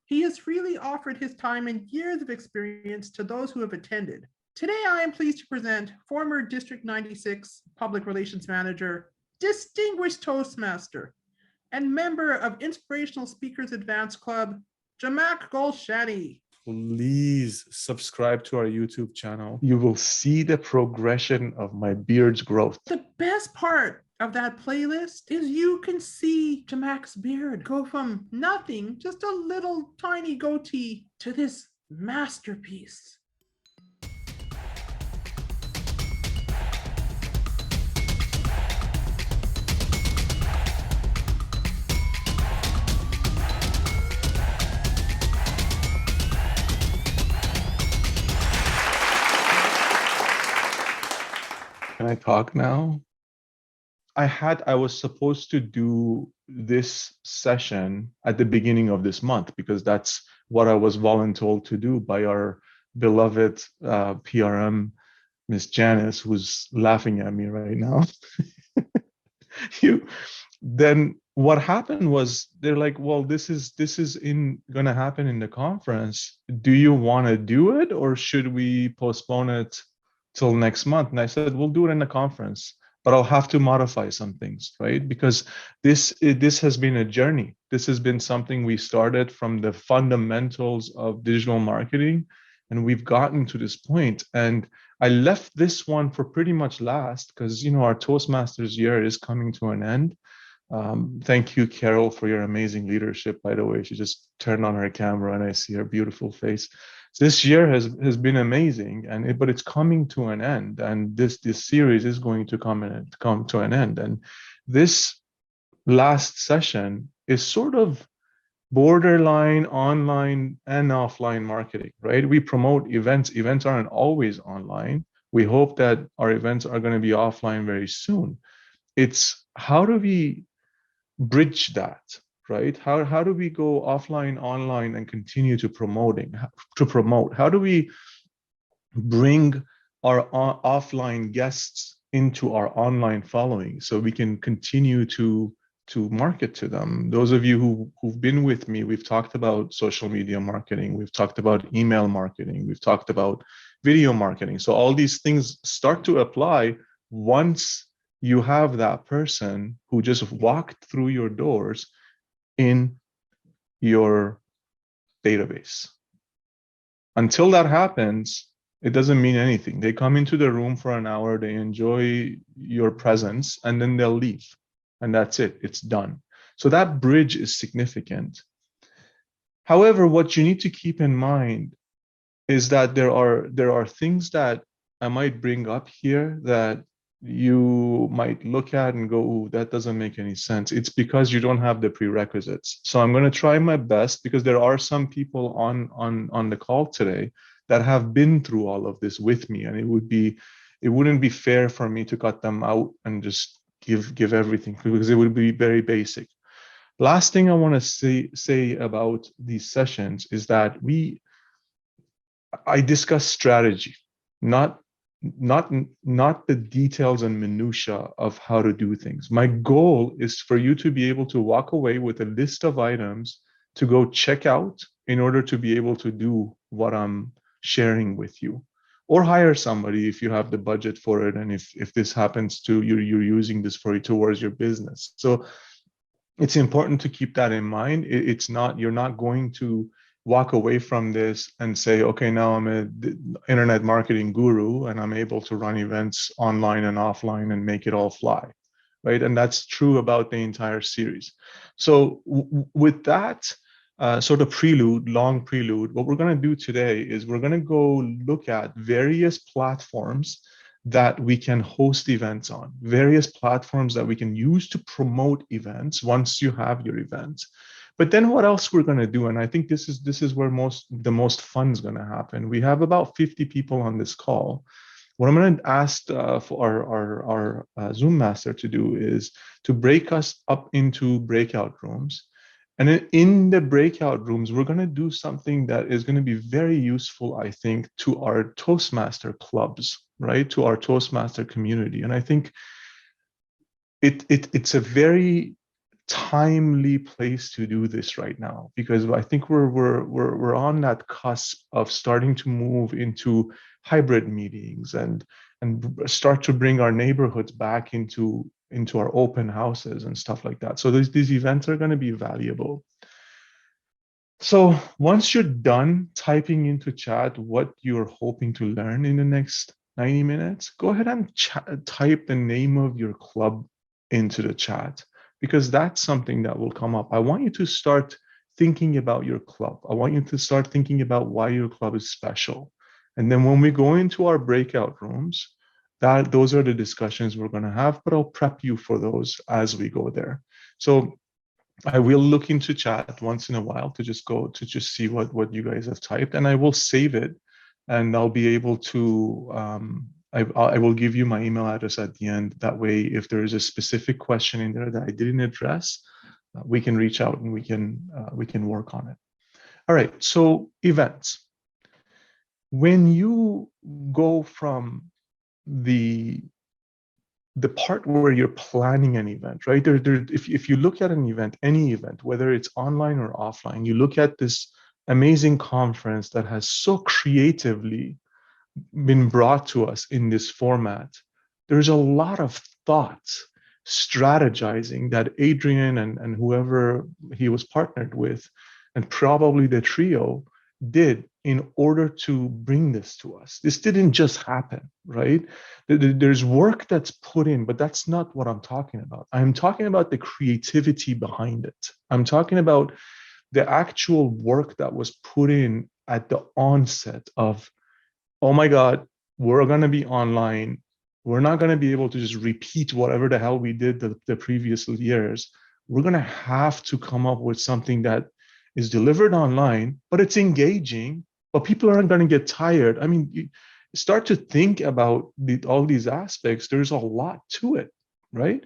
He has freely offered his time and years of experience to those who have attended. Today, I am pleased to present former District 96 Public Relations Manager, distinguished Toastmaster, and member of Inspirational Speakers Advanced Club, Jamak Golshani. Please subscribe to our YouTube channel. You will see the progression of my beard's growth. The best part of that playlist is you can see Jamak's beard go from nothing, just a little tiny goatee, to this masterpiece. Can I talk now? I was supposed to do this session at the beginning of this month because that's what I was voluntold to do by our beloved PRM, Miss Janice, who's laughing at me right now. Then what happened was they're like, well, this is gonna happen in the conference. Do you want to do it, or should we postpone it till next month? And I said, we'll do it in the conference, but I'll have to modify some things, right? Because this has been a journey. This has been something we started from the fundamentals of digital marketing, and we've gotten to this point. And I left this one for pretty much last because, you know, our Toastmasters year is coming to an end. Thank you, Carol, for your amazing leadership. By the way, she just turned on her camera and I see her beautiful face. This year has been amazing, but it's coming to an end, and this series is going to come to an end. And this last session is sort of borderline online and offline marketing, right? We promote events. Events aren't always online. We hope that our events are going to be offline very soon. It's how do we bridge that? Right? How do we go offline, online, and continue to promote? How do we bring our offline guests into our online following so we can continue to market to them? Those of you who've been with me, we've talked about social media marketing, we've talked about email marketing, we've talked about video marketing. So all these things start to apply once you have that person who just walked through your doors in your database. Until that happens, it doesn't mean anything. They come into the room for an hour, they enjoy your presence, and then they'll leave. And that's it, it's done. So that bridge is significant. However, what you need to keep in mind is that there are things that I might bring up here that you might look at and go, "Ooh, that doesn't make any sense." It's because you don't have the prerequisites. So I'm going to try my best, because there are some people on the call today that have been through all of this with me, and it wouldn't be fair for me to cut them out and just give everything, because it would be very basic. Last thing I want to say about these sessions is that I discuss strategy, not the details and minutia of how to do things. My goal is for you to be able to walk away with a list of items to go check out in order to be able to do what I'm sharing with you, or hire somebody if you have the budget for it, and if this happens to you're using this towards your business. So it's important to keep that in mind. You're not going to walk away from this and say, okay, now I'm an internet marketing guru and I'm able to run events online and offline and make it all fly, right? And that's true about the entire series. So with that sort of long prelude, what we're going to do today is we're going to go look at various platforms that we can host events on, various platforms that we can use to promote events once you have your event. But then what else we're going to do, and I think this is where the most fun is going to happen. We have about 50 people on this call. What I'm going to ask for our Zoom master to do is to break us up into breakout rooms. And in the breakout rooms, we're going to do something that is going to be very useful, I think, to our Toastmaster clubs, right? To our Toastmaster community. And I think it's a very timely place to do this right now, because I think we're on that cusp of starting to move into hybrid meetings and start to bring our neighborhoods back into our open houses and stuff like that. So these events are going to be valuable. So once you're done typing into chat what you're hoping to learn in the next 90 minutes, go ahead and type the name of your club into the chat, because that's something that will come up. I want you to start thinking about your club. I want you to start thinking about why your club is special. And then when we go into our breakout rooms, those are the discussions we're going to have, but I'll prep you for those as we go there. So I will look into chat once in a while to just see what you guys have typed, and I will save it, and I'll be able to, I will give you my email address at the end. That way, if there is a specific question in there that I didn't address, we can reach out and we can work on it. All right, so events. When you go from the part where you're planning an event, right? If you look at an event, any event, whether it's online or offline, you look at this amazing conference that has so creatively been brought to us in this format. There's a lot of thoughts, strategizing that Adrian and whoever he was partnered with, and probably the trio, did in order to bring this to us. This didn't just happen, right? There's work that's put in, but that's not what I'm talking about. I'm talking about the creativity behind it. I'm talking about the actual work that was put in at the onset of, oh my God, we're going to be online. We're not going to be able to just repeat whatever the hell we did the previous years. We're going to have to come up with something that is delivered online, but it's engaging, but people aren't going to get tired. I mean, you start to think about all these aspects. There's a lot to it, right?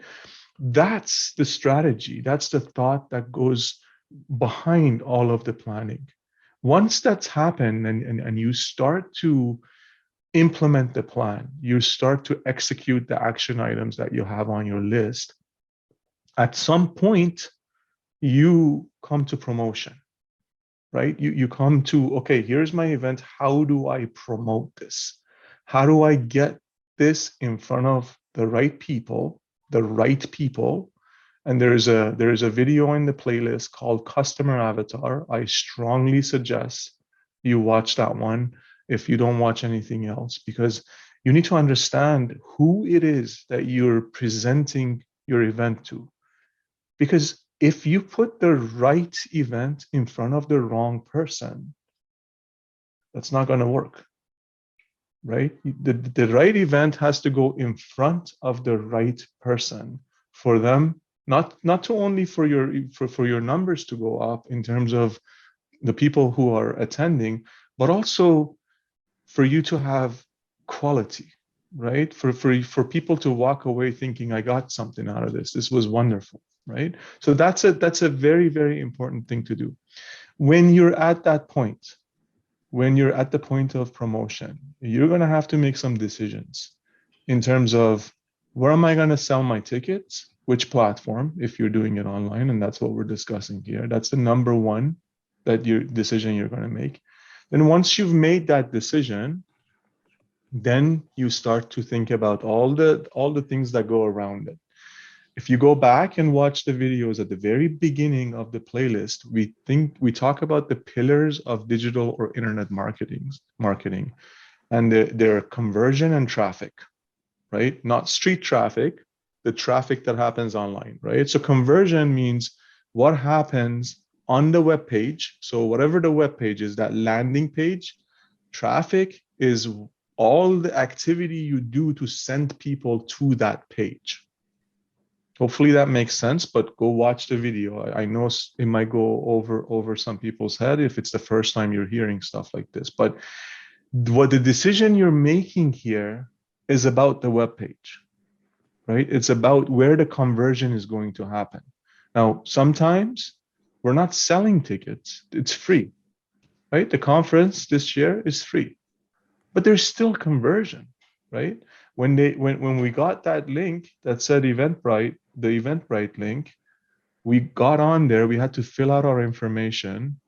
That's the strategy. That's the thought that goes behind all of the planning. Once that's happened and you start to implement the plan, you start to execute the action items that you have on your list, at some point, you come to promotion, right? You come to, okay, here's my event. How do I promote this? How do I get this in front of the right people, And there's a video in the playlist called Customer Avatar. I strongly suggest you watch that one if you don't watch anything else, because you need to understand who it is that you're presenting your event to. Because if you put the right event in front of the wrong person, that's not going to work, right? The right event has to go in front of the right person for them, not to only for your numbers to go up in terms of the people who are attending, but also for you to have quality, right? For people to walk away thinking, I got something out of this. This was wonderful, right? So that's a very, very important thing to do. When you're at that point, when you're at the point of promotion, you're going to have to make some decisions in terms of, where am I going to sell my tickets? Which platform, if you're doing it online, and that's what we're discussing here. That's the number one decision you're going to make. Then once you've made that decision, then you start to think about all the things that go around it. If you go back and watch the videos at the very beginning of the playlist, we talk about the pillars of digital or internet marketing, and their conversion and traffic, right? Not street traffic, the traffic that happens online, right? So conversion means what happens on the web page. So whatever the web page is, that landing page, traffic is all the activity you do to send people to that page. Hopefully that makes sense, but go watch the video. I know it might go over some people's head if it's the first time you're hearing stuff like this, but what the decision you're making here is about the web page, right? It's about where the conversion is going to happen. Now, sometimes we're not selling tickets. It's free, right? The conference this year is free, but there's still conversion, right? When we got that link that said Eventbrite, the Eventbrite link, We got on there, we had to fill out our information,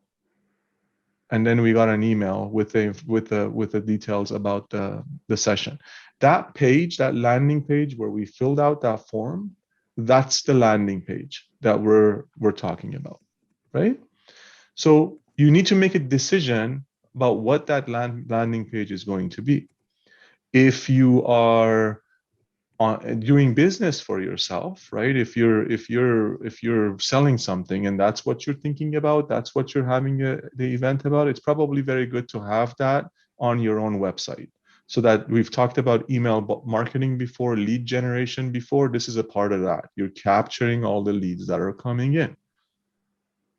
and then we got an email with the details about the session. That page, that landing page where we filled out that form, that's the landing page that we're talking about, right? So you need to make a decision about what that landing page is going to be. If you are doing business for yourself, right? If you're selling something and that's what you're thinking about, that's what you're having the event about, it's probably very good to have that on your own website. So that we've talked about email marketing before, lead generation before. This is a part of that. You're capturing all the leads that are coming in.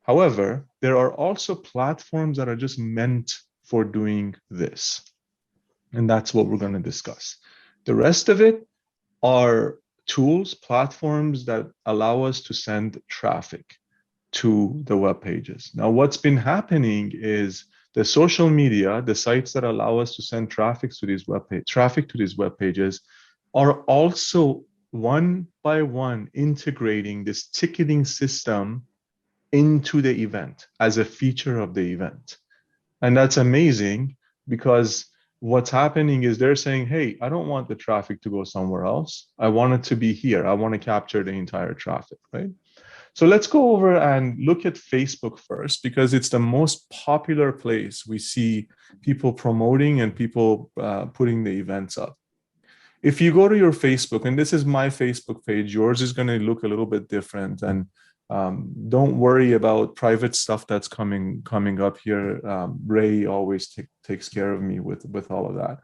However, there are also platforms that are just meant for doing this. And that's what we're going to discuss. The rest of it are tools, platforms that allow us to send traffic to the web pages. Now, what's been happening is the social media, the sites that allow us to send traffic to these web pages are also one by one integrating this ticketing system into the event as a feature of the event. And that's amazing, because what's happening is they're saying, hey, I don't want the traffic to go somewhere else. I want it to be here. I want to capture the entire traffic, right? So let's go over and look at Facebook first, because it's the most popular place we see people promoting and people putting the events up. If you go to your Facebook, and this is my Facebook page, yours is going to look a little bit different. And don't worry about private stuff that's coming up here. Ray always takes care of me with all of that.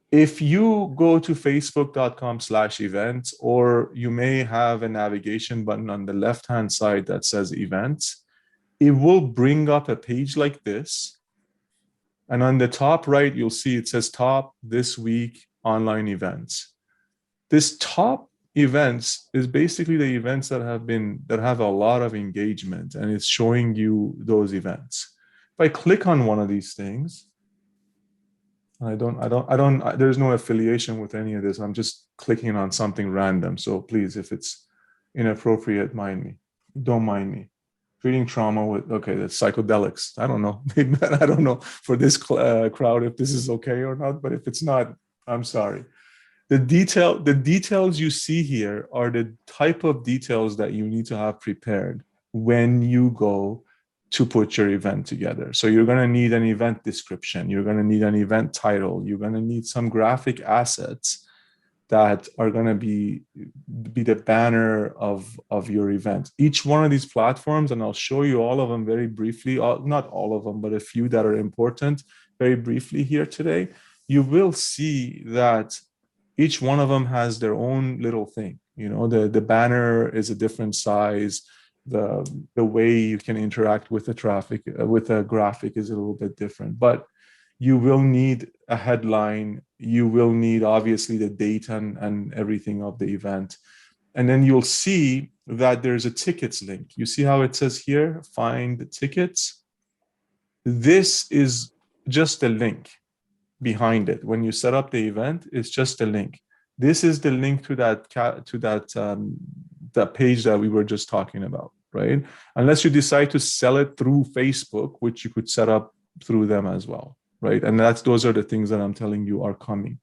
If you go to facebook.com/events, or you may have a navigation button on the left-hand side that says events, it will bring up a page like this. And on the top right, you'll see it says top this week online events. This top events is basically the events that have a lot of engagement, and it's showing you those events. If I click on one of these things, there's no affiliation with any of this. I'm just clicking on something random. So please, if it's inappropriate, don't mind me. Treating trauma with, okay, that's psychedelics. I don't know. I don't know for this crowd if this is okay or not, but if it's not, I'm sorry. The details you see here are the type of details that you need to have prepared when you go to put your event together. So you're going to need an event description. You're going to need an event title. You're going to need some graphic assets that are going to be the banner of your event. Each one of these platforms, and I'll show you all of them very briefly, not all of them, but a few that are important very briefly here today. You will see that each one of them has their own little thing. You know, the banner is a different size. The way you can interact with the traffic, with a graphic, is a little bit different. But you will need a headline. You will need, obviously, the date and everything of the event. And then you'll see that there's a tickets link. You see how it says here, find the tickets? This is just a link behind it. When you set up the event, it's just a link. This is the link to that page that we were just talking about, right? Unless you decide to sell it through Facebook, which you could set up through them as well, right? And those are the things that I'm telling you are coming.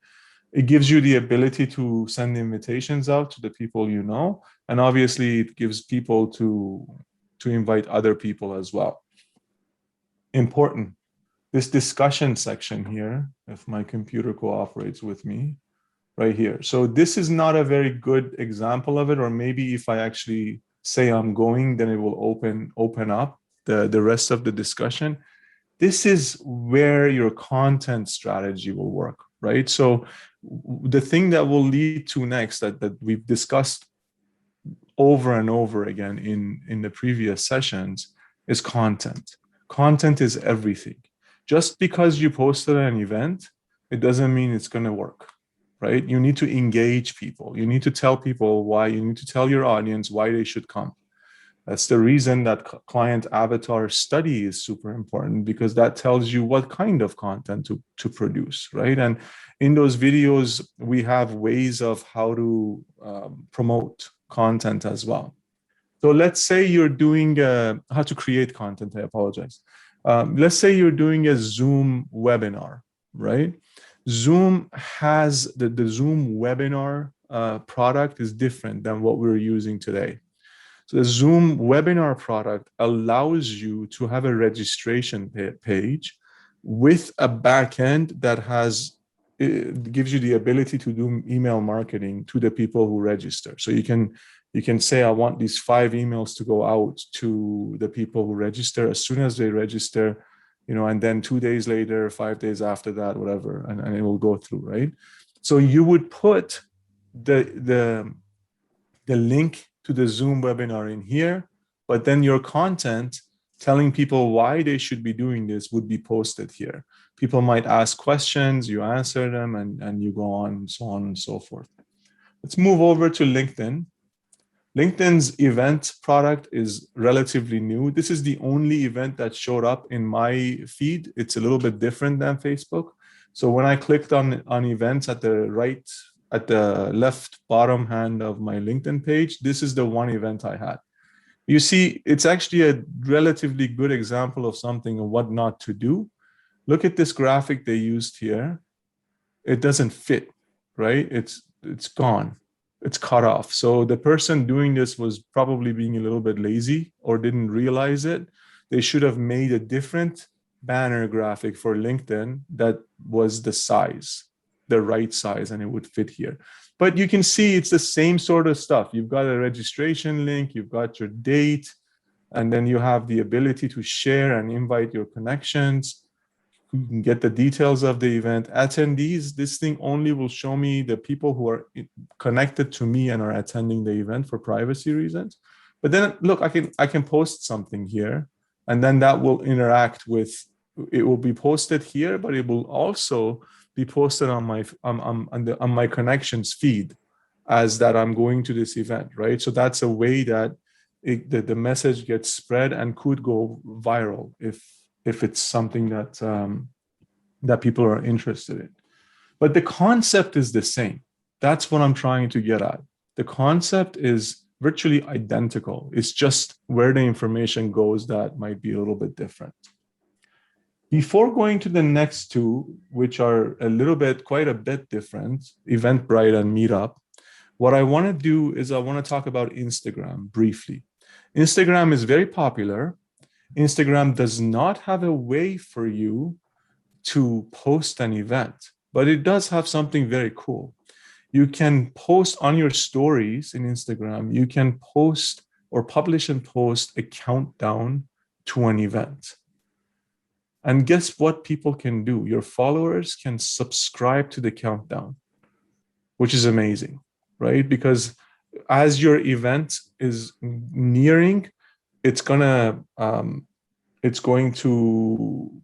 It gives you the ability to send invitations out to the people you know, and obviously it gives people to invite other people as well. Important. This discussion section here, if my computer cooperates with me, right here. So this is not a very good example of it, or maybe if I actually say I'm going, then it will open up the rest of the discussion. This is where your content strategy will work, right? So the thing that will lead to next that we've discussed over and over again in the previous sessions is content. Content is everything. Just because you posted an event, it doesn't mean it's going to work, right? You need to engage people. You need to tell people why. You need to tell your audience why they should come. That's the reason that client avatar study is super important, because that tells you what kind of content to produce, right? And in those videos, we have ways of how to promote content as well. So let's say you're doing how to create content. I apologize. Let's say you're doing a Zoom webinar, right? Zoom has the Zoom webinar product is different than what we're using today. So the Zoom webinar product allows you to have a registration page with a backend that has, it gives you the ability to do email marketing to the people who register. So you can say, I want these 5 emails to go out to the people who register as soon as they register, you know, and then 2 days later, 5 days after that, whatever, and it will go through, right? So you would put the link to the Zoom webinar in here, but then your content telling people why they should be doing this would be posted here. People might ask questions, you answer them, and you go on and so on and so forth. Let's move over to LinkedIn. LinkedIn's event product is relatively new. This is the only event that showed up in my feed. It's a little bit different than Facebook. So when I clicked on events at the left bottom hand of my LinkedIn page, this is the one event I had. You see, it's actually a relatively good example of something of what not to do. Look at this graphic they used here. It doesn't fit, right? It's gone. It's cut off. So the person doing this was probably being a little bit lazy or didn't realize it. They should have made a different banner graphic for LinkedIn that was the right size, and it would fit here. But you can see it's the same sort of stuff. You've got a registration link, you've got your date, and then you have the ability to share and invite your connections. You can get the details of the event. Attendees, this thing only will show me the people who are connected to me and are attending the event for privacy reasons. But then look, I can post something here, and then that will interact with, it will be posted here, but it will also be posted on my connections feed as that I'm going to this event, right? So that's a way that the message gets spread and could go viral if it's something that people are interested in. But the concept is the same. That's what I'm trying to get at. The concept is virtually identical. It's just where the information goes that might be a little bit different. Before going to the next two, which are quite a bit different, Eventbrite and Meetup, what I want to do is I want to talk about Instagram briefly. Instagram is very popular. Instagram does not have a way for you to post an event, but it does have something very cool. You can post on your stories in Instagram, you can post or publish and post a countdown to an event. And guess what people can do? Your followers can subscribe to the countdown, which is amazing, right? Because as your event is nearing, it's going to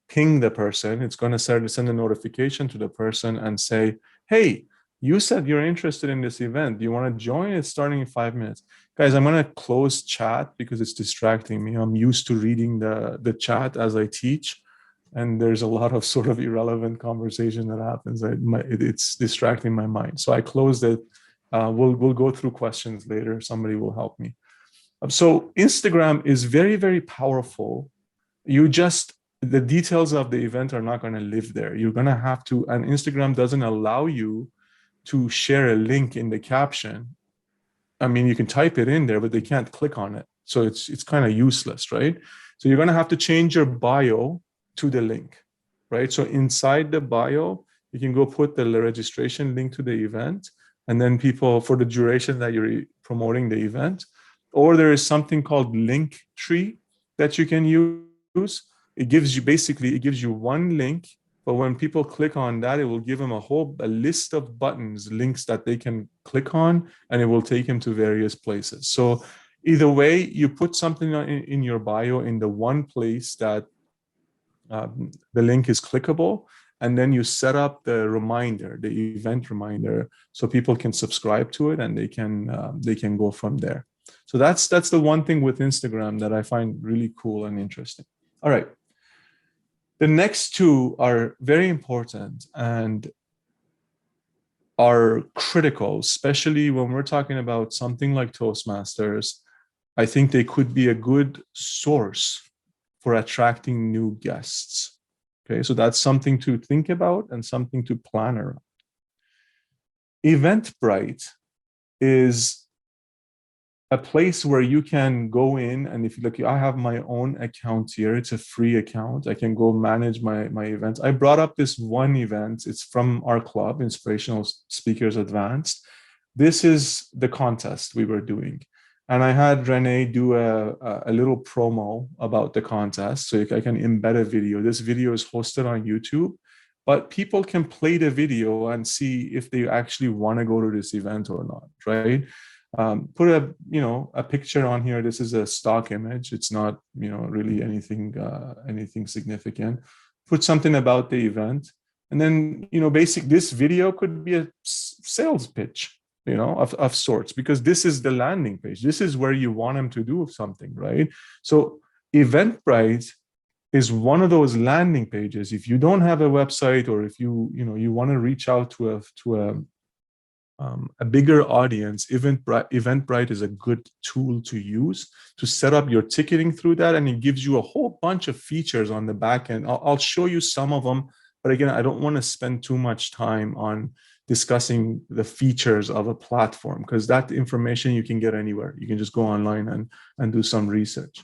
ping the person. It's going to send a notification to the person and say, hey, you said you're interested in this event. Do you want to join? It's starting in 5 minutes. Guys, I'm going to close chat because it's distracting me. I'm used to reading the chat as I teach, and there's a lot of sort of irrelevant conversation that happens. It's distracting my mind. So I closed it. We'll go through questions later. Somebody will help me. So Instagram is very, very powerful. The details of the event are not going to live there. You're going to have to, and Instagram doesn't allow you to share a link in the caption. I mean, you can type it in there, but they can't click on it. So it's kind of useless, right? So you're going to have to change your bio to the link, right? So inside the bio, you can go put the registration link to the event, and then people, for the duration that you're promoting the event, or there is something called Linktree that you can use. It gives you one link, but when people click on that, it will give them a list of buttons, links that they can click on, and it will take them to various places. So either way, you put something in your bio in the one place that the link is clickable, and then you set up the event reminder, so people can subscribe to it and they can go from there. So that's the one thing with Instagram that I find really cool and interesting. All right. The next two are very important and are critical, especially when we're talking about something like Toastmasters I think they could be a good source for attracting new guests. Okay, so that's something to think about and something to plan around. Eventbrite is a place where you can go in, and if you look, I have my own account here. It's a free account. I can go manage my events. I brought up this one event. It's from our club, Inspirational Speakers Advanced. This is the contest we were doing. And I had Renee do a little promo about the contest. So I can embed a video. This video is hosted on YouTube, but people can play the video and see if they actually want to go to this event or not, right? Put a picture on here. This is a stock image. It's not really anything significant. Put something about the event, and then this video could be a sales pitch, of sorts, because this is the landing page. This is where you want them to do something, right? So Eventbrite is one of those landing pages. If you don't have a website, or if you want to reach out to a bigger audience, Eventbrite is a good tool to use to set up your ticketing through that, and it gives you a whole bunch of features on the back end. I'll show you some of them, but again, I don't want to spend too much time on discussing the features of a platform, because that information you can get anywhere. You can just go online and do some research.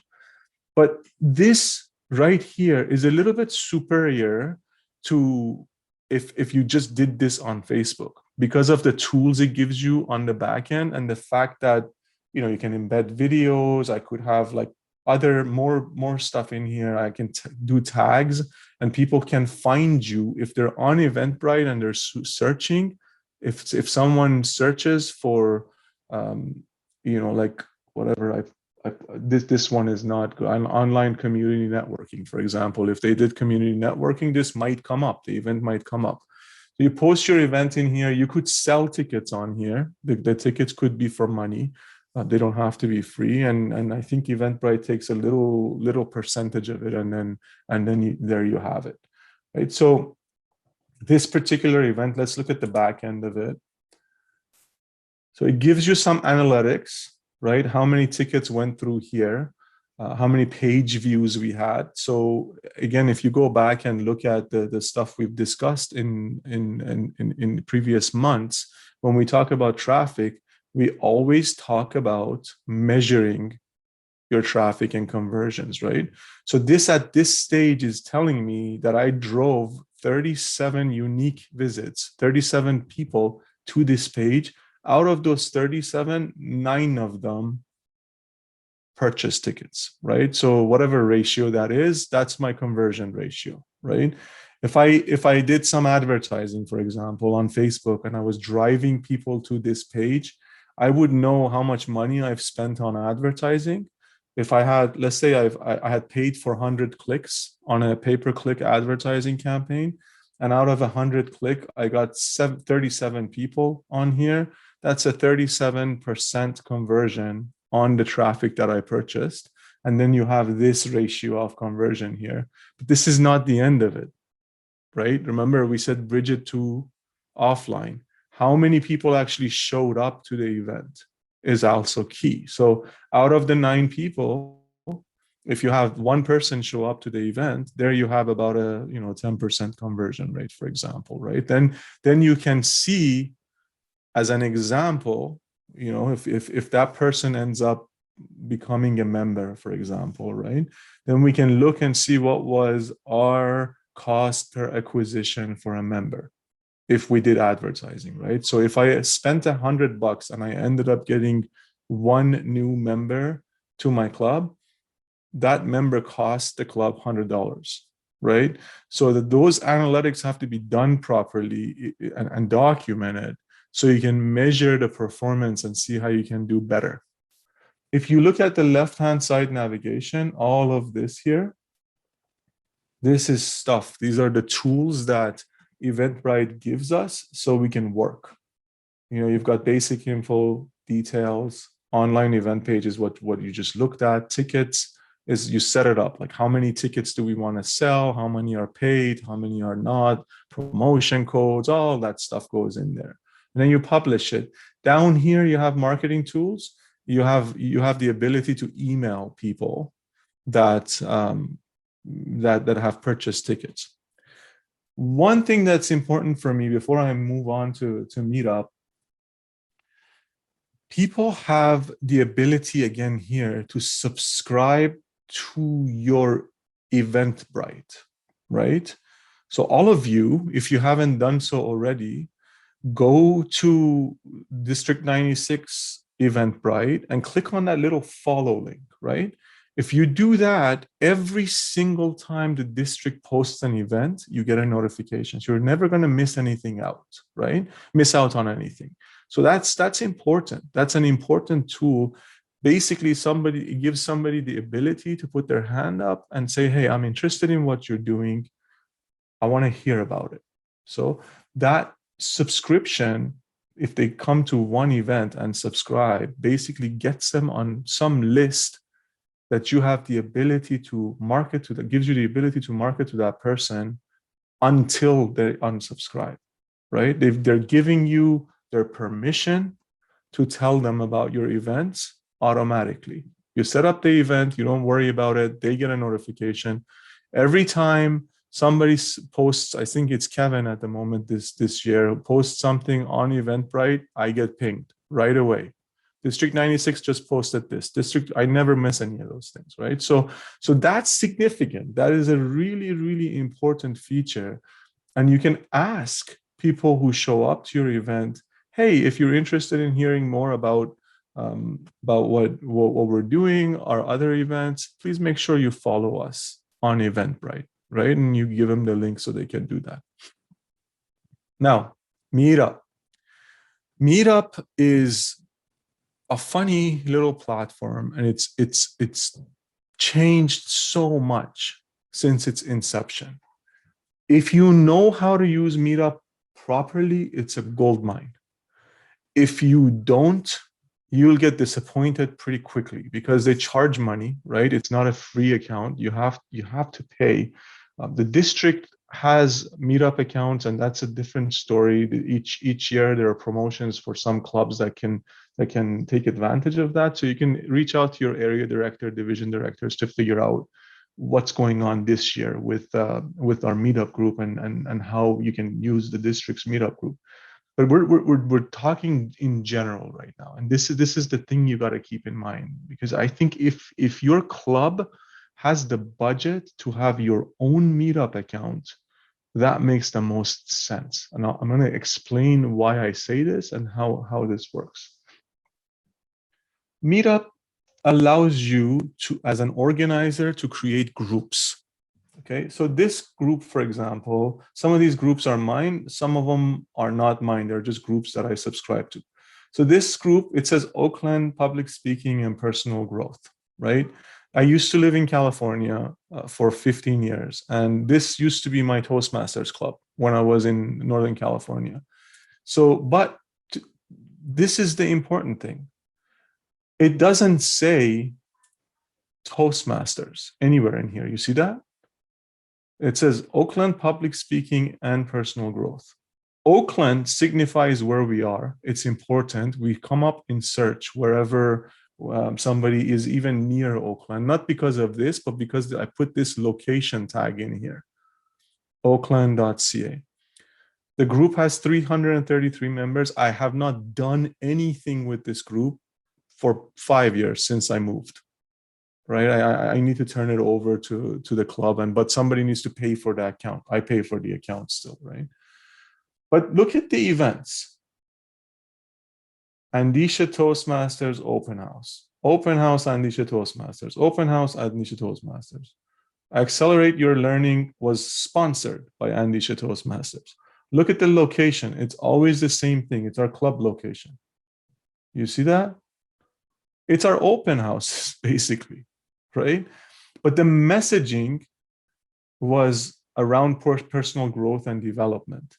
But this right here is a little bit superior to if you just did this on Facebook, because of the tools it gives you on the back end, and the fact that you can embed videos. I could have like other more stuff in here. I can do tags, and people can find you if they're on Eventbrite and they're searching. If someone searches for like whatever, this one is not good. Online community networking, for example. If they did community networking, this might come up. The event might come up. So you post your event in here. You could sell tickets on here. The tickets could be for money. They don't have to be free. And I think Eventbrite takes a little percentage of it, and then there you have it, right? So this particular event, let's look at the back end of it. So it gives you some analytics, right? How many tickets went through here, how many page views we had. So again, if you go back and look at the stuff we've discussed in previous months, when we talk about traffic, we always talk about measuring your traffic and conversions, right? So this at this stage is telling me that I drove 37 unique visits, 37 people to this page. Out of those 37, 9 of them purchased tickets, right? So whatever ratio that is, that's my conversion ratio, right? If I did some advertising, for example, on Facebook, and I was driving people to this page, I would know how much money I've spent on advertising. If I had, let's say I had paid for 100 clicks on a pay-per-click advertising campaign, and out of 100 click, I got 37 people on here. That's a 37% conversion on the traffic that I purchased. And then you have this ratio of conversion here. But this is not the end of it, right? Remember, we said bridge it to offline. How many people actually showed up to the event is also key. So out of the 9 people, if you have one person show up to the event, there you have about a 10% conversion rate, for example, right? Then you can see, as an example, if that person ends up becoming a member, for example, right? Then we can look and see what was our cost per acquisition for a member if we did advertising, right? So if I spent $100 and I ended up getting 1 new member to my club, that member cost the club $100, right? So those analytics have to be done properly and documented, so you can measure the performance and see how you can do better. If you look at the left-hand side navigation, all of this here, this is stuff. These are the tools that Eventbrite gives us so we can work. You've got basic info, details, online event pages, what you just looked at. Tickets is you set it up, like how many tickets do we want to sell, how many are paid, how many are not, promotion codes, all that stuff goes in there. And then you publish it. Down here, you have marketing tools. you have the ability to email people that that have purchased tickets. One thing that's important for me before I move on to Meetup, people have the ability again here to subscribe to your Eventbrite, right? So all of you, if you haven't done so already, go to District 96 Eventbrite and click on that little follow link, right? If you do that, every single time the district posts an event, you get a notification. So you're never going to miss anything out, right? Miss out on anything. So that's important. That's an important tool. Basically, it gives somebody the ability to put their hand up and say, hey, I'm interested in what you're doing. I want to hear about it. So that subscription, if they come to one event and subscribe, basically gets them on some list that you have the ability to market to, that gives you the ability to market to that person until they unsubscribe, right? They're giving you their permission to tell them about your events automatically. You set up the event, you don't worry about it, they get a notification. Every time somebody posts, I think it's Kevin at the moment this year, who posts something on Eventbrite, I get pinged right away. District 96 just posted this. I never miss any of those things, right? So that's significant. That is a really, really important feature. And you can ask people who show up to your event, hey, if you're interested in hearing more about what we're doing, our other events, please make sure you follow us on Eventbrite, right? And you give them the link so they can do that. Now, Meetup. Meetup is a funny little platform, and it's changed so much since its inception. If you know how to use Meetup properly, it's a goldmine. If you don't, you'll get disappointed pretty quickly because they charge money, right? It's not a free account. You have to pay. The district has Meetup accounts, and that's a different story. Each year there are promotions for some clubs that can take advantage of that. So you can reach out to your area director, division directors to figure out what's going on this year with our Meetup group and how you can use the district's Meetup group. But we're talking in general right now, and this is the thing you got to keep in mind, because I think if your club has the budget to have your own Meetup account, that makes the most sense. And I'm going to explain why I say this and how this works. Meetup allows you to, as an organizer, to create groups. Okay, so this group, for example, some of these groups are mine, some of them are not mine. They're just groups that I subscribe to. So this group, it says Oakland Public Speaking and Personal Growth, right? I used to live in California for 15 years, and this used to be my Toastmasters club when I was in Northern California. So, but this is the important thing. It doesn't say Toastmasters anywhere in here. You see that? It says Oakland Public Speaking and Personal Growth. Oakland signifies where we are. It's important. We come up in search wherever somebody is even near Oakland, not because of this, but because I put this location tag in here, oakland.ca. The group has 333 members. I have not done anything with this group for 5 years since I moved. Right, I need to turn it over to the club, but somebody needs to pay for the account. I pay for the account still, right? But look at the events. Andisha Toastmasters Open House. Open House Andisha Toastmasters. Open House Andisha Toastmasters. Accelerate Your Learning was sponsored by Andisha Toastmasters. Look at the location. It's always the same thing. It's our club location. You see that? It's our open houses, basically. Right? But the messaging was around personal growth and development.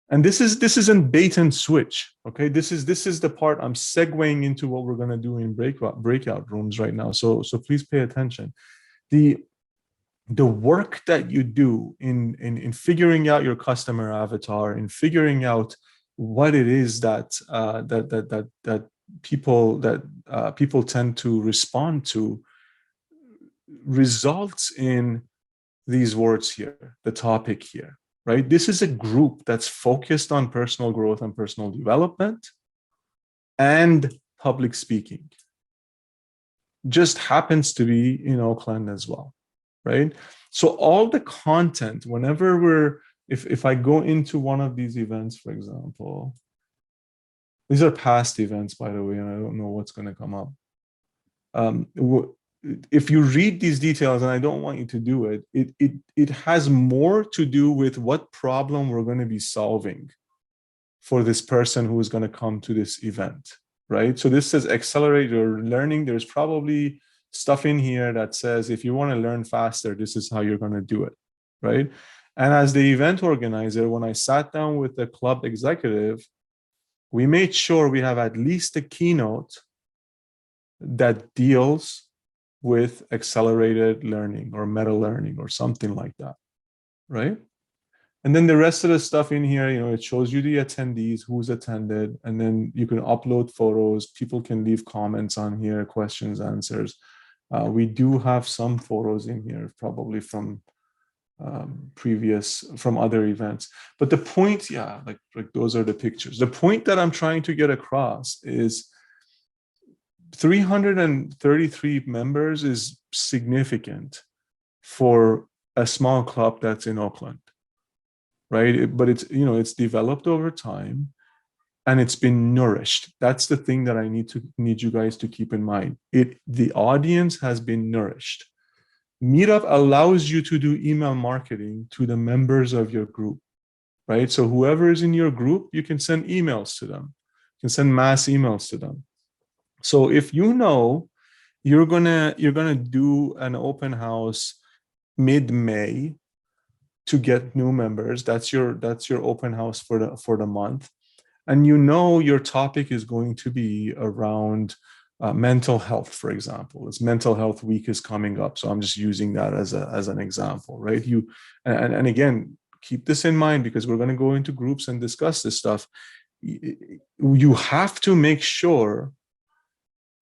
And this isn't bait and switch. Okay, this is the part I'm segueing into what we're going to do in breakout rooms right now. So please pay attention. The work that you do in figuring out your customer avatar, in figuring out what it is that people tend to respond to results in these words here, the topic here, right? This is a group that's focused on personal growth and personal development and public speaking. Just happens to be in Oakland as well, right? So all the content, whenever if I go into one of these events, for example, these are past events, by the way, and I don't know what's going to come up. If you read these details, and I don't want you to do it, it has more to do with what problem we're going to be solving for this person who is going to come to this event, right? So this says accelerate your learning. There's probably stuff in here that says, if you want to learn faster, this is how you're going to do it, right? And as the event organizer, when I sat down with the club executive, we made sure we have at least a keynote that deals with accelerated learning or meta learning or something like that, right? And then the rest of the stuff in here, it shows you the attendees, who's attended, and then you can upload photos. People can leave comments on here, questions, answers. We do have some photos in here, probably from from other events. But the point, like those are the pictures. The point that I'm trying to get across is 333 members is significant for a small club that's in Oakland, right? But it's developed over time and it's been nourished. That's the thing that I need you guys to keep in mind. The audience has been nourished. Meetup allows you to do email marketing to the members of your group, right? So whoever is in your group, you can send emails to them. You can send mass emails to them. So if you're gonna do an open house mid-May to get new members, that's your open house for the month, and your topic is going to be around mental health, for example. It's mental health week is coming up, so I'm just using that as an example, right? And again, keep this in mind because we're going to go into groups and discuss this stuff. You have to make sure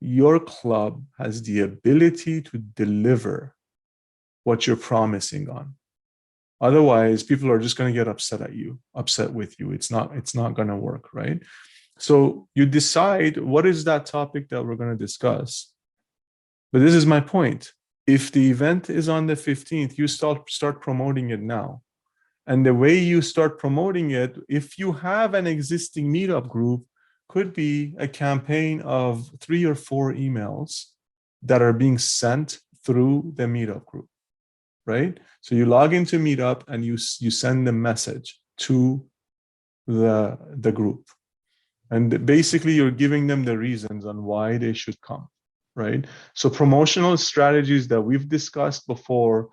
your club has the ability to deliver what you're promising on. Otherwise, people are just going to get upset with you. It's not going to work, right? So you decide what is that topic that we're going to discuss. But this is my point. If the event is on the 15th, you start promoting it now. And the way you start promoting it, if you have an existing meetup group, could be a campaign of 3 or 4 emails that are being sent through the meetup group, right? So you log into Meetup and you send the message to the group. And basically you're giving them the reasons on why they should come, right? So promotional strategies that we've discussed before,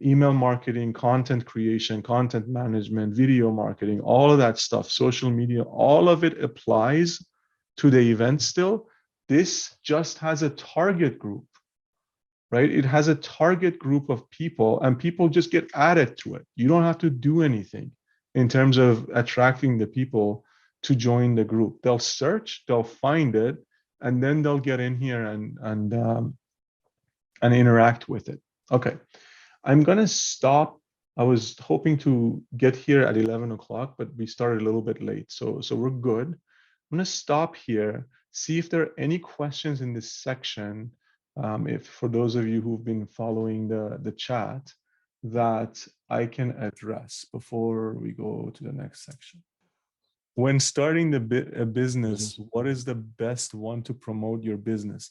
email marketing, content creation, content management, video marketing, all of that stuff, social media, all of it applies to the event still. This just has a target group, right? It has a target group of people and people just get added to it. You don't have to do anything in terms of attracting the people to join the group. They'll search, they'll find it, and then they'll get in here and interact with it. Okay, I'm gonna stop. I was hoping to get here at 11 o'clock, but we started a little bit late, so we're good. I'm gonna stop here, see if there are any questions in this section. If for those of you who've been following the chat, that I can address before we go to the next section. When starting a business, what is the best one to promote your business?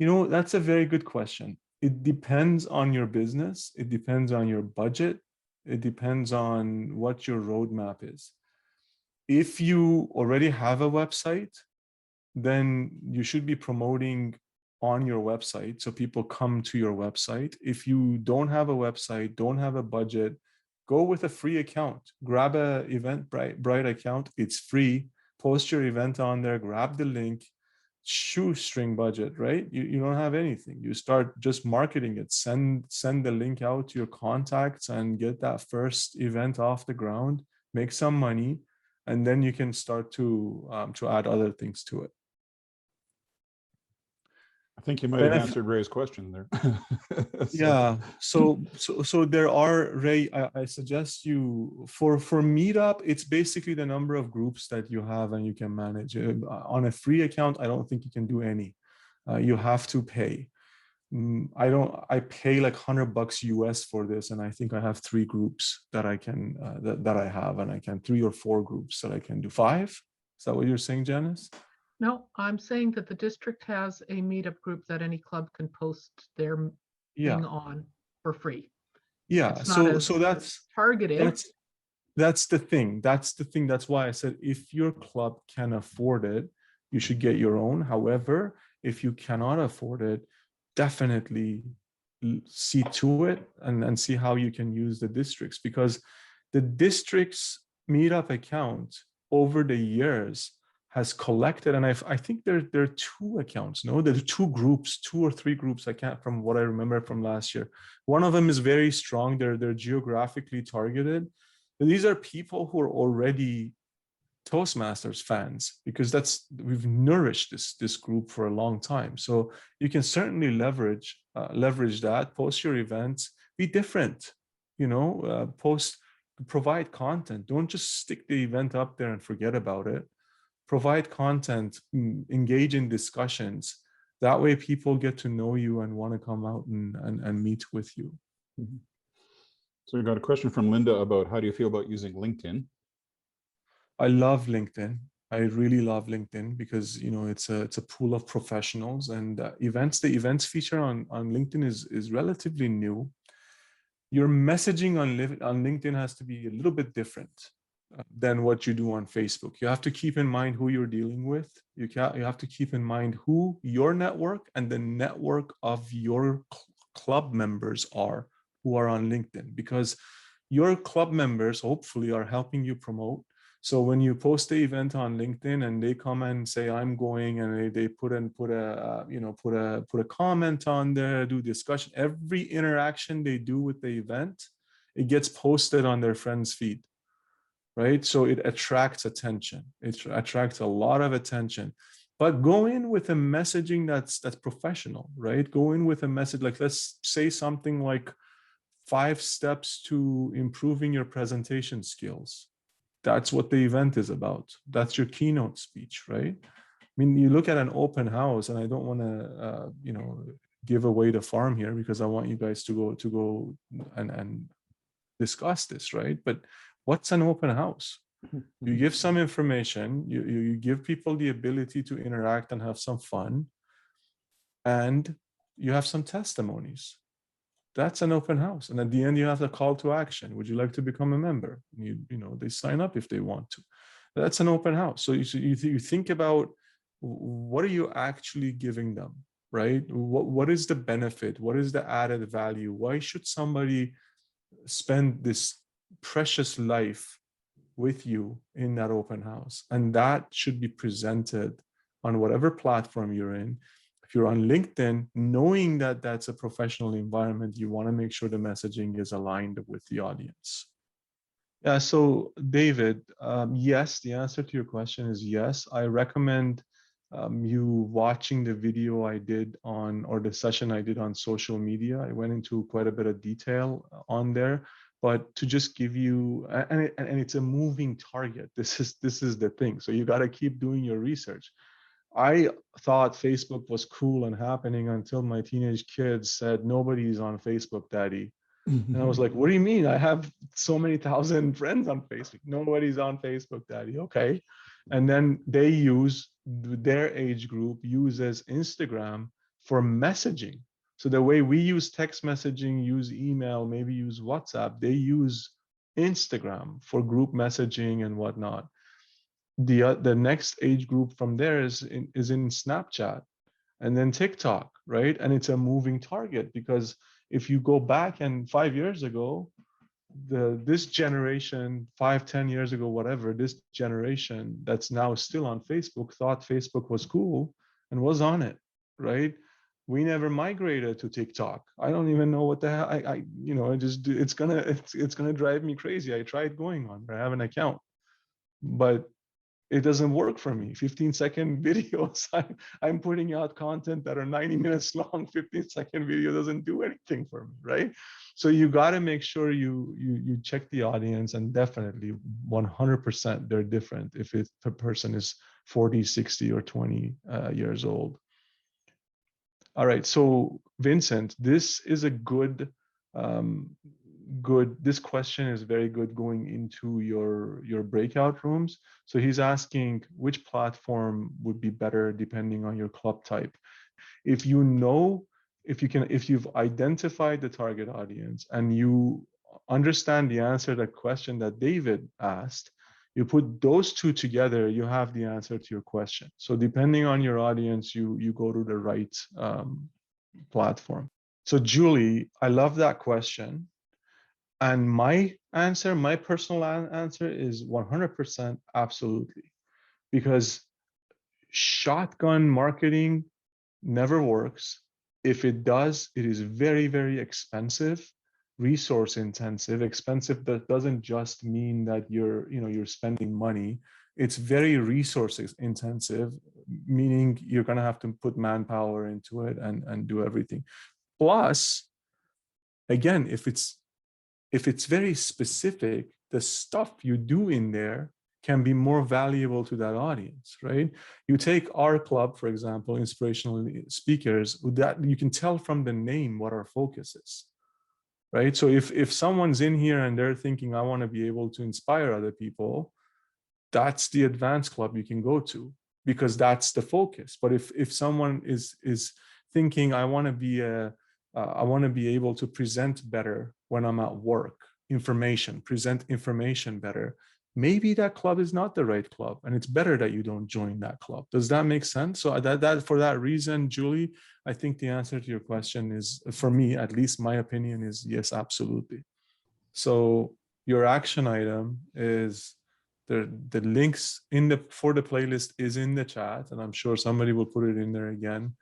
That's a very good question. It depends on your business. It depends on your budget. It depends on what your roadmap is. If you already have a website, then you should be promoting on your website so people come to your website. If you don't have a website, don't have a budget, go with a free account. Grab a Eventbrite account. It's free. Post your event on there. Grab the link. Shoestring budget, right? You don't have anything. You start just marketing it. Send the link out to your contacts and get that first event off the ground. Make some money, and then you can start to add other things to it. I think you might have answered Ray's question there. Yeah. So there are, Ray, I suggest you for Meetup, it's basically the number of groups that you have and you can manage. On a free account, I don't think you can do any. You have to pay. I pay like $100 US for this, and I think I have 3 groups that I can that I have, and I can 3 or 4 groups that I can do. 5? Is that what you're saying, Janice? No, I'm saying that the district has a meetup group that any club can post their thing on for free. Yeah. It's not So that's targeted. That's the thing. That's why I said if your club can afford it, you should get your own. However, if you cannot afford it, definitely see to it and see how you can use the districts, because the district's Meetup account over the years has collected, and I think there are 2 accounts. No, there are 2 groups, 2 or 3 groups. I can't, from what I remember from last year. One of them is very strong. They're geographically targeted. These are people who are already Toastmasters fans, because we've nourished this group for a long time. So you can certainly leverage that. Post your events, be different, provide content. Don't just stick the event up there and forget about it. Provide content, engage in discussions. That way people get to know you and want to come out and meet with you. Mm-hmm. So we got a question from Linda about how do you feel about using LinkedIn? I love LinkedIn. I really love LinkedIn because it's a pool of professionals, and the events feature on LinkedIn is relatively new. Your messaging on LinkedIn has to be a little bit different than what you do on Facebook. You have to keep in mind who you're dealing with. You have to keep in mind who your network and the network of your club members are who are on LinkedIn, because your club members hopefully are helping you promote. So when you post the event on LinkedIn and they come and say I'm going, and they put a comment on there, do discussion, every interaction they do with the event, it gets posted on their friend's feed, right? So it attracts attention. It attracts a lot of attention. But go in with a messaging that's professional, right? Go in with a message like, let's say something like 5 steps to improving your presentation skills. That's what the event is about. That's your keynote speech, right? I mean, you look at an open house, and I don't want to, give away the farm here, because I want you guys to go and discuss this, right? But what's an open house? You give some information, you give people the ability to interact and have some fun, and you have some testimonies. That's an open house. And at the end, you have the call to action. Would you like to become a member? They sign up if they want to. That's an open house. So you think about, what are you actually giving them, right? What is the benefit? What is the added value? Why should somebody spend this precious life with you in that open house? And that should be presented on whatever platform you're in. If you're on LinkedIn, knowing that that's a professional environment, you want to make sure the messaging is aligned with the audience. Yeah, so David, yes, the answer to your question is yes. I recommend you watching the video I did or the session I did on social media. I went into quite a bit of detail on there, but to just give you, and it's a moving target. This is the thing. So you got to keep doing your research. I thought Facebook was cool and happening until my teenage kids said, nobody's on Facebook, Daddy. And I was like, what do you mean? I have so many thousand friends on Facebook. Nobody's on Facebook, Daddy. Okay. And then their age group uses Instagram for messaging. So the way we use text messaging, use email, maybe use WhatsApp, they use Instagram for group messaging and whatnot. The next age group from there is in Snapchat, and then TikTok, right? And it's a moving target, because if you go back and 5 years ago, this generation, 5-10 years ago, whatever, this generation that's now still on Facebook thought Facebook was cool and was on it, right? We never migrated to TikTok. I don't even know what the hell it's gonna drive me crazy. I tried going on, I have an account, but It doesn't work for me. 15-second videos, I'm putting out content that are 90 minutes long. 15-second video doesn't do anything for me, right? So you got to make sure you check the audience, and definitely 100% they're different if the person is 40, 60, or 20 years old. All right, so Vincent, this is a good this question is very good going into your breakout rooms. So he's asking which platform would be better depending on your club type. If you know, if you've identified the target audience and you understand the answer to that question that David asked, you put those two together, you have the answer to your question. So depending on your audience, you go to the right platform. So Julie, I love that question. And my answer, my personal answer is 100% absolutely. Because shotgun marketing never works. If it does, it is very, very expensive, resource intensive. Expensive, that doesn't just mean that you're spending money. It's very resources intensive, meaning you're going to have to put manpower into it and do everything. Plus, again, if it's very specific, the stuff you do in there can be more valuable to that audience, right? You take our club, for example, inspirational speakers, that you can tell from the name what our focus is, right? So if someone's in here and they're thinking, I want to be able to inspire other people, that's the advanced club you can go to, because that's the focus. But if someone is thinking, I want to be able to present better when I'm at work, present information better, maybe that club is not the right club, and it's better that you don't join that club. Does that make sense? So that for that reason, Julie, I think the answer to your question is, for me, at least my opinion is yes, absolutely. So your action item is the links for the playlist is in the chat, and I'm sure somebody will put it in there again.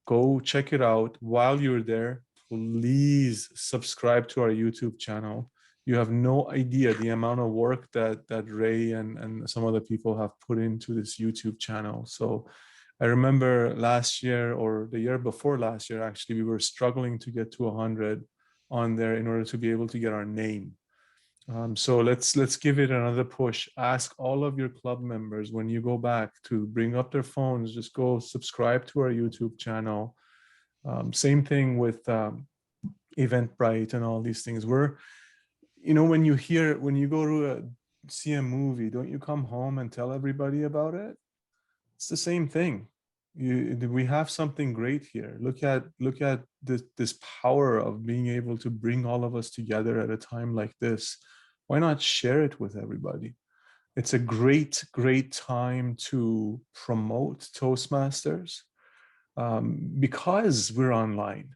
Go check it out. While you're there, please subscribe to our YouTube channel. You have no idea the amount of work that Ray and some other people have put into this YouTube channel. So I remember last year, or the year before last year, actually, we were struggling to get to 100 on there in order to be able to get our name. So let's give it another push. Ask all of your club members when you go back to bring up their phones, just go subscribe to our YouTube channel. Same thing with Eventbrite and all these things. When you go to see a movie, don't you come home and tell everybody about it? It's the same thing. We have something great here. Look at this power of being able to bring all of us together at a time like this. Why not share it with everybody? It's a great time to promote Toastmasters because we're online.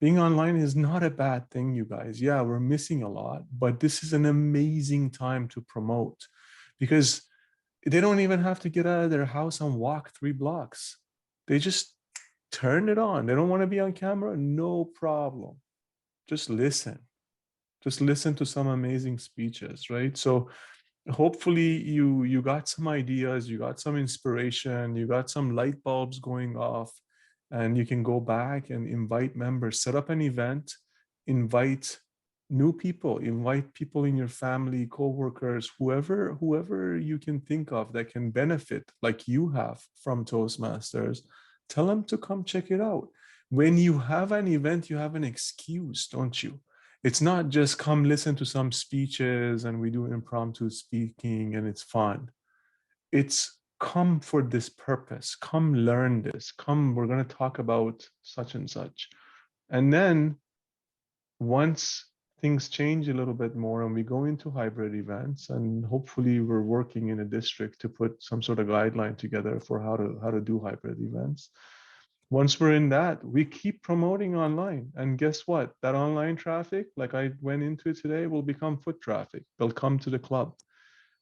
Being online is not a bad thing, you guys. Yeah, we're missing a lot, but this is an amazing time to promote, because they don't even have to get out of their house and walk 3 blocks. They just turn it on. They don't want to be on camera? No problem. Just listen. Just listen to some amazing speeches, right? So hopefully you got some ideas, you got some inspiration, you got some light bulbs going off, and you can go back and invite members, set up an event, invite new people, invite people in your family, co-workers, whoever you can think of that can benefit like you have from Toastmasters. Tell them to come check it out. When you have an event, you have an excuse, don't you? It's not just come listen to some speeches and we do impromptu speaking and it's fun. It's come for this purpose. Come learn this. Come, we're going to talk about such and such. And then once things change a little bit more and we go into hybrid events, and hopefully we're working in a district to put some sort of guideline together for how to do hybrid events. Once we're in that, we keep promoting online. And guess what? That online traffic, like I went into today, will become foot traffic. They'll come to the club.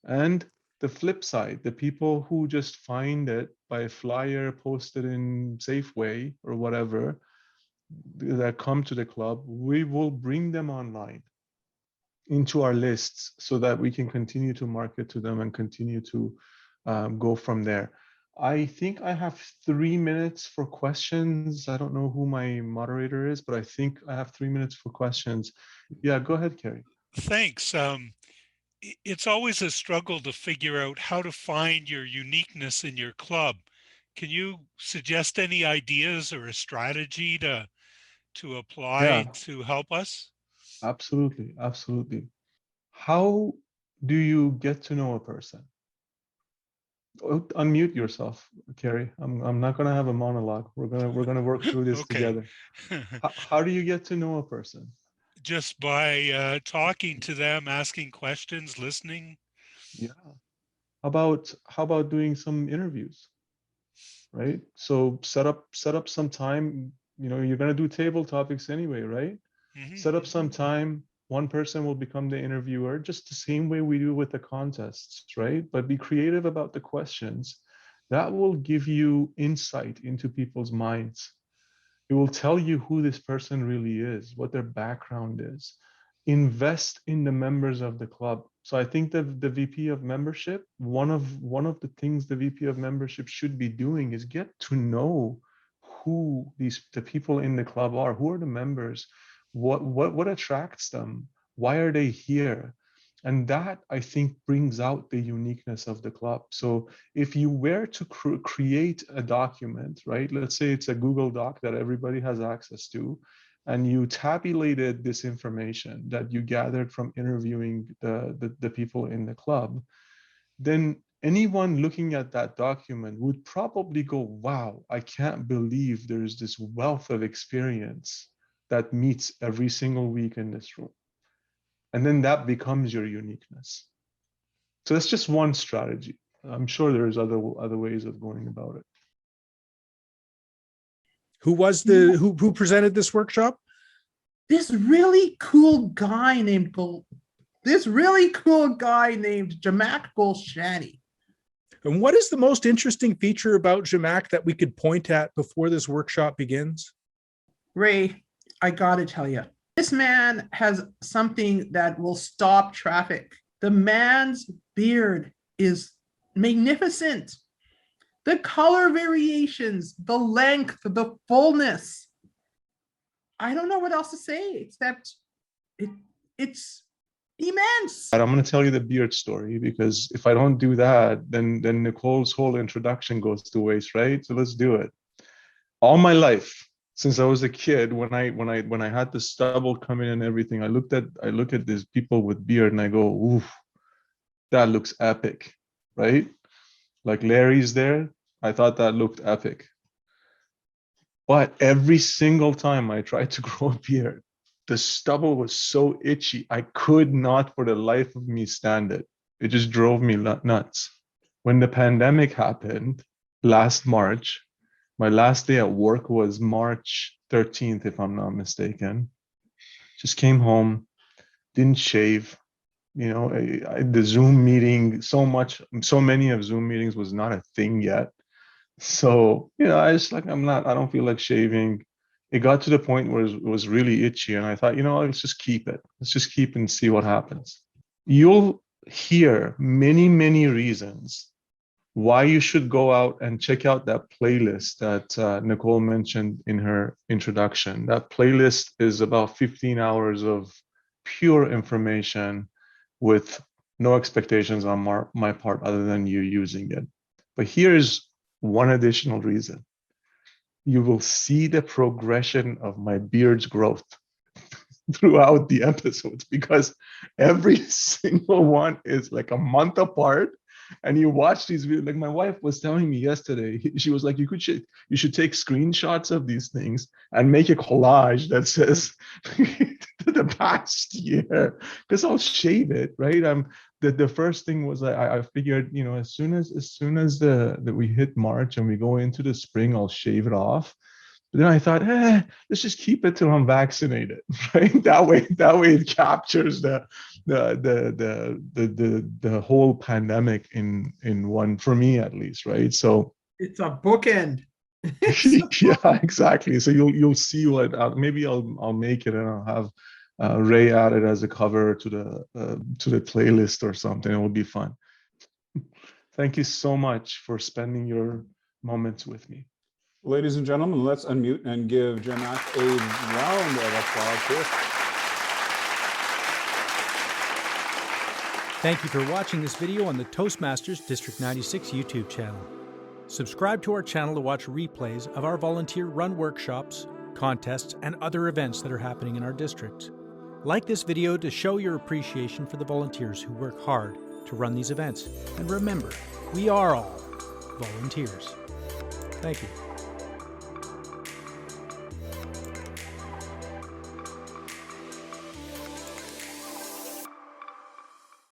And the flip side, the people who just find it by a flyer posted in Safeway or whatever, that come to the club, we will bring them online. into our lists so that we can continue to market to them and continue to go from there. I think I have 3 minutes for questions. I don't know who my moderator is, but I think I have 3 minutes for questions. Yeah, go ahead, Kerry. Thanks. It's always a struggle to figure out how to find your uniqueness in your club. Can you suggest any ideas or a strategy to apply to help us? Absolutely, absolutely. How do you get to know a person? Unmute yourself, Kerry. I'm not gonna have a monologue. We're gonna work through this together. How do you get to know a person? Just by talking to them, asking questions, listening. Yeah. How about doing some interviews? Right? So set up some time. You know, you're gonna do table topics anyway, right? Set up some time. One person will become the interviewer, just the same way we do with the contests, right? But be creative about the questions. That will give you insight into people's minds. It will tell you who this person really is, what their background is. Invest in the members of the club. So I think that the VP of membership, one of the things the VP of membership should be doing is get to know who the people in the club are. Who are the members? What attracts them? Why are they here? And that, I think, brings out the uniqueness of the club. So if you were to create a document, right? Let's say it's a Google Doc that everybody has access to, and you tabulated this information that you gathered from interviewing the people in the club, then anyone looking at that document would probably go, wow, I can't believe there's this wealth of experience that meets every single week in this room. And then that becomes your uniqueness. So that's just one strategy. I'm sure there's other ways of going about it. Who presented this workshop? This really cool guy named Jamak Golshani. And what is the most interesting feature about Jamak that we could point at before this workshop begins? Ray, I gotta tell you, this man has something that will stop traffic. The man's beard is magnificent. The color variations, the length, the fullness. I don't know what else to say except it's immense. I'm going to tell you the beard story, because if I don't do that, then Nicole's whole introduction goes to waste, right? So let's do it. All my life, since I was a kid, when I had the stubble coming and everything, I look at these people with beard and I go, ooh, that looks epic, right? Like Larry's there, I thought that looked epic. But every single time I tried to grow a beard, the stubble was so itchy, I could not for the life of me stand it. It just drove me nuts. When the pandemic happened last March, my last day at work was March 13th, if I'm not mistaken. Just came home, didn't shave. You know, the Zoom meeting, so many of Zoom meetings was not a thing yet. So, you know, I don't feel like shaving. It got to the point where it was really itchy. And I thought, you know, let's just keep it. Let's just keep and see what happens. You'll hear many, many reasons why you should go out and check out that playlist that Nicole mentioned in her introduction. That playlist is about 15 hours of pure information with no expectations on my part other than you using it. But here's one additional reason. You will see the progression of my beard's growth throughout the episodes, because every single one is like a month apart. And you watch these videos, like my wife was telling me yesterday, she was like, you should take screenshots of these things and make a collage that says the past year, because I'll shave it, right? The first thing was I figured, you know, as soon as we hit March and we go into the spring, I'll shave it off. But then I thought, let's just keep it till I'm vaccinated, right? That way it captures the whole pandemic in one, for me at least, right? So it's a bookend. Yeah, exactly. So you'll see what maybe I'll make it and I'll have Ray add it as a cover to the playlist or something. It would be fun. Thank you so much for spending your moments with me. Ladies and gentlemen, let's unmute and give Jamak a round of applause here. Thank you for watching this video on the Toastmasters District 96 YouTube channel. Subscribe to our channel to watch replays of our volunteer-run workshops, contests, and other events that are happening in our district. Like this video to show your appreciation for the volunteers who work hard to run these events. And remember, we are all volunteers. Thank you.